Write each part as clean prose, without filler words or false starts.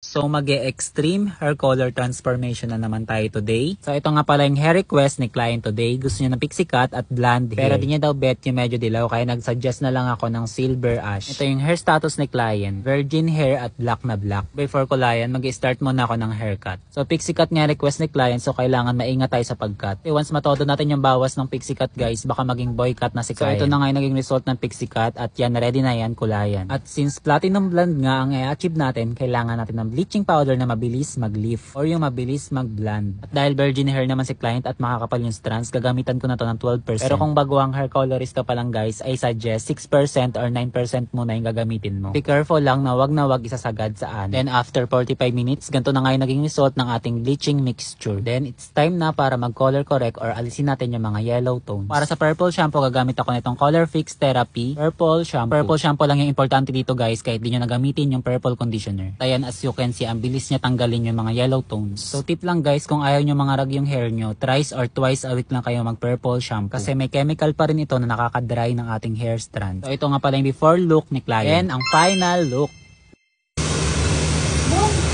So mag-extreme hair color transformation na naman tayo today. So ito nga pala yung hair request ni client today. Gusto niya ng pixie cut at blonde hair. Pero di niya daw bet yung medyo dilaw kaya nag-suggest na lang ako ng silver ash. Ito yung hair status ni client. Virgin hair at black na black. Before ko layan, mag-start muna ako ng haircut. So pixie cut nga request ni client so kailangan maingat tayo sa pag-cut. Once matodo natin yung bawas ng pixie cut guys, baka maging boy cut na si client. So ito na nga yung naging result ng pixie cut at yan ready na yan kulayan. At since platinum blonde nga ang i-achieve natin, kailangan natin ng bleaching powder na mabilis mag-lift or yung mabilis mag-blend. At dahil virgin hair naman si client at makakapal yung strands, gagamitan ko na to ng 12%. Pero kung baguang hair colorist ka pa lang guys, I suggest 6% or 9% muna yung gagamitin mo. Be careful lang na wag isasagad sa ano. Then after 45 minutes, ganito na nga yung naging result ng ating bleaching mixture. Then it's time na para mag-color correct or alisin natin yung mga yellow tones. Para sa purple shampoo, gagamit ako nitong Color Fix Therapy Purple Shampoo. Purple shampoo lang yung importante dito guys, kahit di nyo nagamitin yung purple conditioner. Ayan, as you can see, ang bilis niya tanggalin yung mga yellow tones. So tip lang guys, kung ayaw nyo mga rag yung hair nyo, thrice or twice a week lang kayo mag purple shampoo. Kasi may chemical pa rin ito na nakaka-dry ng ating hair strand. So ito nga pala yung before look ni client. And ang final look.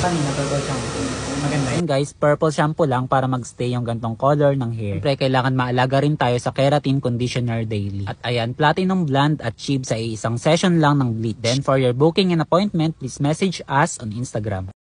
Kanina purple shampoo. Maganda yun guys, purple shampoo lang para magstay yung gantong color ng hair. Siyempre kailangan maalaga rin tayo sa keratin conditioner daily. At ayan, platinum blonde achieve sa isang session lang ng bleach. Then for your booking and appointment, please message us on Instagram.